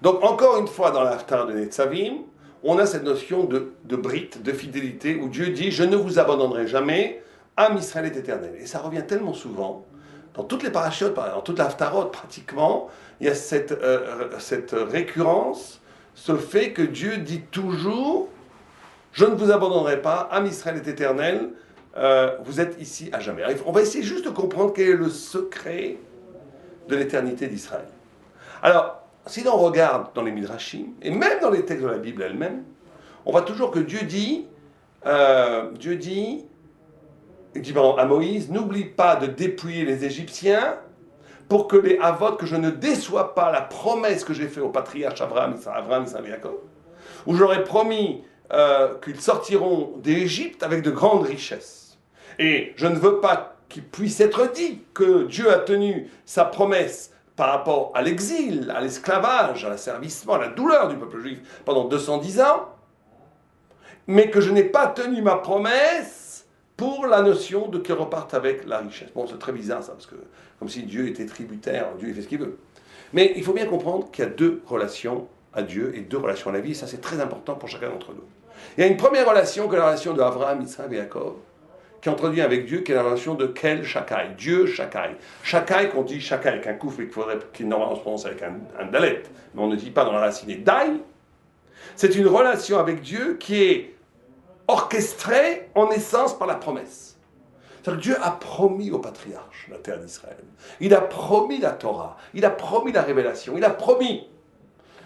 Donc, encore une fois, dans l'Haftarah de Netzavim, on a cette notion de brit, de fidélité, où Dieu dit « Je ne vous abandonnerai jamais, Am Israël est éternel ». Et ça revient tellement souvent, dans toutes les parachutes, dans toute l'Haftarot, pratiquement, il y a cette récurrence, ce fait que Dieu dit toujours « Je ne vous abandonnerai pas, Am Israël est éternel, vous êtes ici à jamais ». On va essayer juste de comprendre quel est le secret de l'éternité d'Israël. Alors, si l'on regarde dans les Midrashim, et même dans les textes de la Bible elle-même, on voit toujours que Dieu dit à Moïse, n'oublie pas de dépouiller les Égyptiens pour que les Havot, que je ne déçois pas la promesse que j'ai faite au patriarche Abraham, Isaac et Jacob, où j'aurais promis qu'ils sortiront d'Égypte avec de grandes richesses. Et je ne veux pas qu'il puisse être dit que Dieu a tenu sa promesse par rapport à l'exil, à l'esclavage, à l'asservissement, à la douleur du peuple juif pendant 210 ans, mais que je n'ai pas tenu ma promesse pour la notion de qu'ils repartent avec la richesse. Bon, c'est très bizarre ça, parce que comme si Dieu était tributaire, Dieu fait ce qu'il veut. Mais il faut bien comprendre qu'il y a deux relations à Dieu et deux relations à la vie, et ça c'est très important pour chacun d'entre nous. Il y a une première relation, que la relation de Abraham, Isaac et Jacob, qui est introduite avec Dieu, qui est la relation de Kel Shakai, Dieu Shakai. Shakai, qu'on dit Shakai avec un kouf, mais qui normalement se prononce avec un dalet, mais on ne dit pas dans la racine et Dai, c'est une relation avec Dieu qui est orchestrée en essence par la promesse. C'est-à-dire que Dieu a promis au patriarche la terre d'Israël. Il a promis la Torah, il a promis la révélation, il a promis.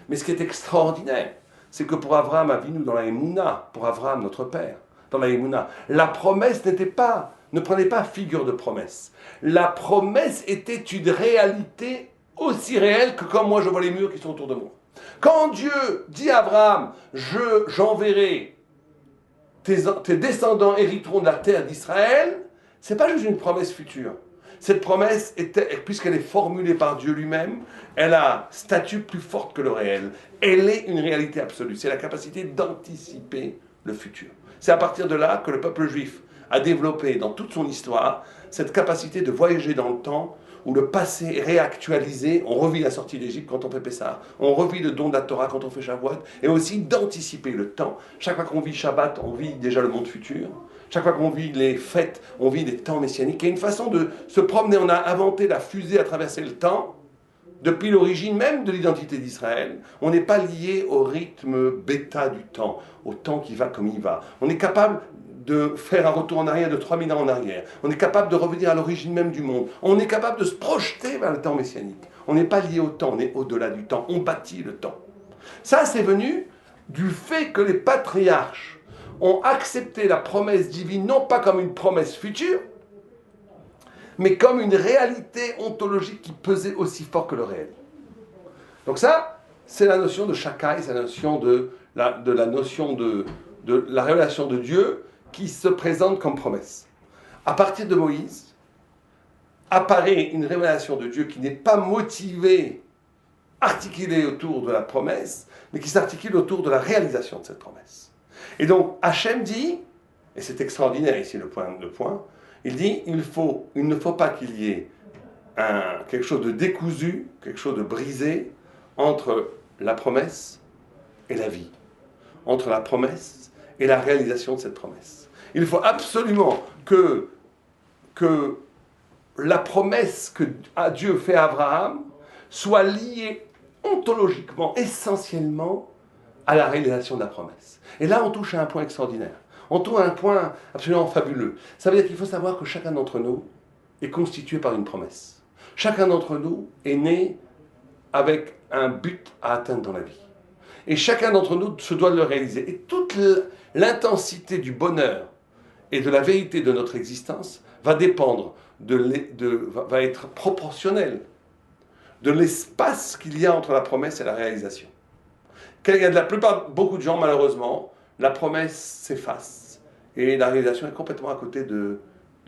Mais ce qui est extraordinaire, c'est que pour Abraham Avinu dans la Emouna, pour Abraham notre père, dans la Emouna, la promesse ne prenait pas figure de promesse. La promesse était une réalité aussi réelle que comme moi je vois les murs qui sont autour de moi. Quand Dieu dit à Abraham, j'enverrai tes descendants hériteront de la terre d'Israël, c'est pas juste une promesse future. Cette promesse, puisqu'elle est formulée par Dieu lui-même, elle a statut plus forte que le réel. Elle est une réalité absolue. C'est la capacité d'anticiper le futur. C'est à partir de là que le peuple juif a développé dans toute son histoire cette capacité de voyager dans le temps, où le passé est réactualisé. On revit la sortie d'Égypte quand on fait Pessah, on revit le don de la Torah quand on fait Shavuot, et aussi d'anticiper le temps. Chaque fois qu'on vit Shabbat, on vit déjà le monde futur. Chaque fois qu'on vit les fêtes, on vit des temps messianiques. Il y a une façon de se promener. On a inventé la fusée à traverser le temps. Depuis l'origine même de l'identité d'Israël, on n'est pas lié au rythme bêta du temps, au temps qui va comme il va. On est capable de faire un retour en arrière de 3000 ans en arrière. On est capable de revenir à l'origine même du monde. On est capable de se projeter vers le temps messianique. On n'est pas lié au temps, on est au-delà du temps. On bâtit le temps. Ça, c'est venu du fait que les patriarches ont accepté la promesse divine, non pas comme une promesse future, mais comme une réalité ontologique qui pesait aussi fort que le réel. Donc ça, c'est la notion de Shakai, c'est la notion de la révélation de Dieu qui se présente comme promesse. À partir de Moïse, apparaît une révélation de Dieu qui n'est pas motivée, articulée autour de la promesse, mais qui s'articule autour de la réalisation de cette promesse. Et donc, Hachem dit, et c'est extraordinaire ici le point, il dit, il ne faut pas qu'il y ait quelque chose de décousu, quelque chose de brisé entre la promesse et la vie, entre la promesse et la réalisation de cette promesse. Il faut absolument que la promesse que Dieu fait à Abraham soit liée ontologiquement, essentiellement, à la réalisation de la promesse. Et là, on touche à un point extraordinaire. On touche à un point absolument fabuleux. Ça veut dire qu'il faut savoir que chacun d'entre nous est constitué par une promesse. Chacun d'entre nous est né avec un but à atteindre dans la vie. Et chacun d'entre nous se doit de le réaliser. Et toute l'intensité du bonheur et de la vérité de notre existence va dépendre, va être proportionnelle de l'espace qu'il y a entre la promesse et la réalisation. Beaucoup de gens, malheureusement, la promesse s'efface et la réalisation est complètement à côté de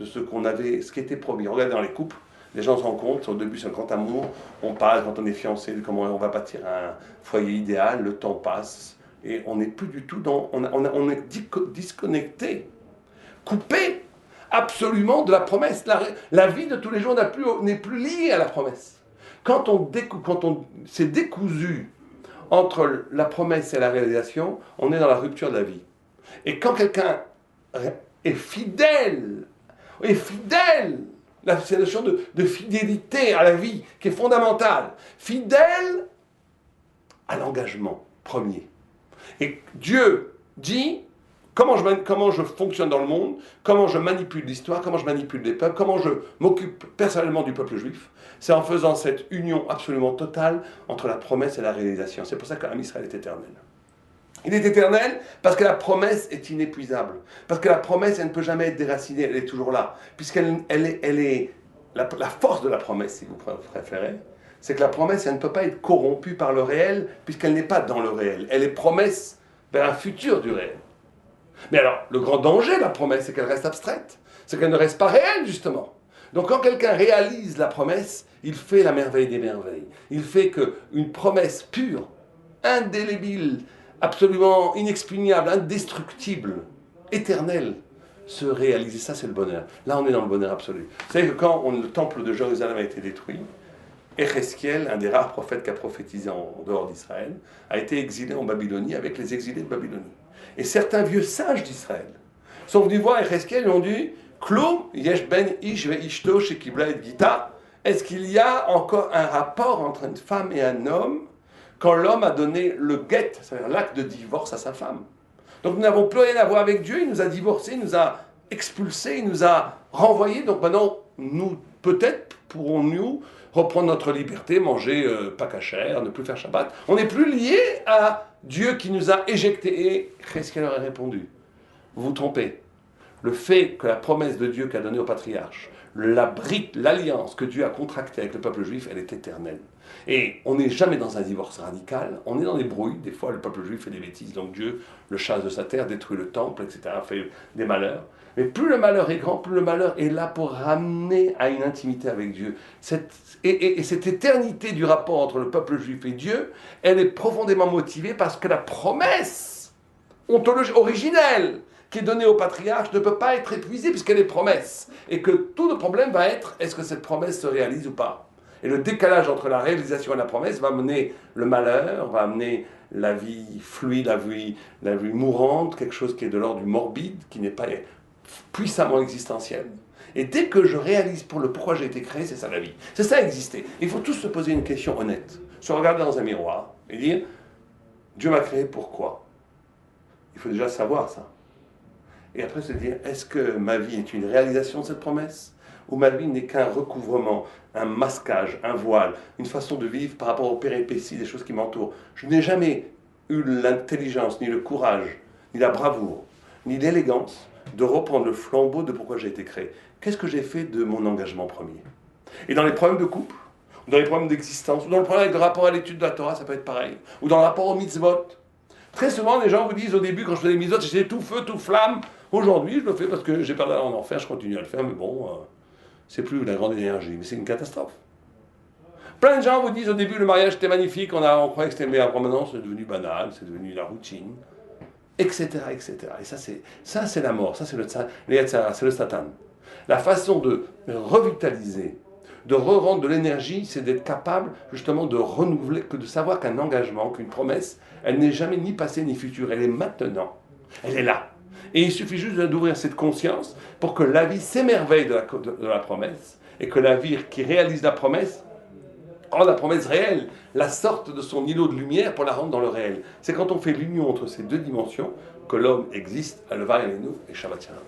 ce qui était promis. Regardez dans les couples, les gens se rencontrent, au début c'est un grand amour, on parle quand on est fiancé de comment on va bâtir un foyer idéal, le temps passe et on n'est plus du tout on est disconnecté, coupé absolument de la promesse. La vie de tous les jours n'est plus liée à la promesse. Quand on s'est décousu entre la promesse et la réalisation, on est dans la rupture de la vie. Et quand quelqu'un est fidèle, c'est la notion de fidélité à la vie qui est fondamentale, fidèle à l'engagement premier. Et Dieu dit comment je fonctionne dans le monde, comment je manipule l'histoire, comment je manipule les peuples, comment je m'occupe personnellement du peuple juif. C'est en faisant cette union absolument totale entre la promesse et la réalisation. C'est pour ça qu'Am Israël est éternel. Il est éternel parce que la promesse est inépuisable. Parce que la promesse, elle ne peut jamais être déracinée, elle est toujours là. Puisqu'elle est la force de la promesse, si vous préférez, c'est que la promesse, elle ne peut pas être corrompue par le réel, puisqu'elle n'est pas dans le réel. Elle est promesse vers un futur du réel. Mais alors, le grand danger de la promesse, c'est qu'elle reste abstraite. C'est qu'elle ne reste pas réelle, justement. Donc quand quelqu'un réalise la promesse, il fait la merveille des merveilles. Il fait qu'une promesse pure, indélébile, absolument inexpugnable, indestructible, éternelle, se réalise. Et ça, c'est le bonheur. Là, on est dans le bonheur absolu. Vous savez que quand le temple de Jérusalem a été détruit, Ézéchiel, un des rares prophètes qui a prophétisé en dehors d'Israël, a été exilé en Babylonie avec les exilés de Babylonie. Et certains vieux sages d'Israël sont venus voir Ézéchiel et ont dit « Kloum, yesh ben ish ve ishto shekibla et gita » Est-ce qu'il y a encore un rapport entre une femme et un homme quand l'homme a donné le get, c'est-à-dire l'acte de divorce à sa femme? Donc nous n'avons plus rien à voir avec Dieu, il nous a divorcés, il nous a expulsés, il nous a renvoyés. Donc maintenant, nous, peut-être, pourrons-nous reprendre notre liberté, manger pas cachère, ne plus faire Shabbat. On n'est plus lié à Dieu qui nous a éjectés. Et qu'est-ce qu'elle aurait répondu? Vous vous trompez. Le fait que la promesse de Dieu qu'a donnée au patriarche, l'alliance que Dieu a contractée avec le peuple juif, elle est éternelle. Et on n'est jamais dans un divorce radical, on est dans des brouilles. Des fois, le peuple juif fait des bêtises, donc Dieu le chasse de sa terre, détruit le temple, etc., fait des malheurs. Mais plus le malheur est grand, plus le malheur est là pour ramener à une intimité avec Dieu. Et cette éternité du rapport entre le peuple juif et Dieu, elle est profondément motivée parce que la promesse ontologique originelle qui est donnée au patriarche ne peut pas être épuisée puisqu'elle est promesse. Et que tout le problème va être, est-ce que cette promesse se réalise ou pas? Et le décalage entre la réalisation et la promesse va amener le malheur, va amener la vie fluide, la vie mourante, quelque chose qui est de l'ordre du morbide, qui n'est pas puissamment existentiel. Et dès que je réalise pourquoi j'ai été créé, c'est ça la vie. C'est ça exister. Il faut tous se poser une question honnête. Se regarder dans un miroir et dire, Dieu m'a créé pourquoi? Il faut déjà savoir ça. Et après se dire, est-ce que ma vie est une réalisation de cette promesse? Ou ma vie n'est qu'un recouvrement, un masquage, un voile, une façon de vivre par rapport aux péripéties, des choses qui m'entourent. Je n'ai jamais eu l'intelligence, ni le courage, ni la bravoure, ni l'élégance de reprendre le flambeau de pourquoi j'ai été créé. Qu'est-ce que j'ai fait de mon engagement premier? Et dans les problèmes de couple, ou dans les problèmes d'existence, ou dans le problème de rapport à l'étude de la Torah, ça peut être pareil, ou dans le rapport au mitzvot. Très souvent, les gens vous disent au début, quand je faisais les mitzvot, j'étais tout feu, tout flamme. Aujourd'hui, je le fais parce que j'ai peur d'aller en enfer, je continue à le faire, mais bon, c'est plus la grande énergie, mais c'est une catastrophe. Plein de gens vous disent au début, le mariage était magnifique, on croyait que c'était meilleur, maintenant c'est devenu banal, c'est devenu la routine, etc., etc. Et ça c'est la mort, ça c'est le Satan. La façon de revitaliser, de re-rendre de l'énergie, c'est d'être capable justement de renouveler, de savoir qu'un engagement, qu'une promesse, elle n'est jamais ni passée ni future, elle est maintenant, elle est là. Et il suffit juste d'ouvrir cette conscience pour que la vie s'émerveille de la promesse, et que la vie qui réalise la promesse rend la promesse réelle, la sorte de son îlot de lumière pour la rendre dans le réel. C'est quand on fait l'union entre ces deux dimensions que l'homme existe. Aleva Elenu et Shabbat Shalom.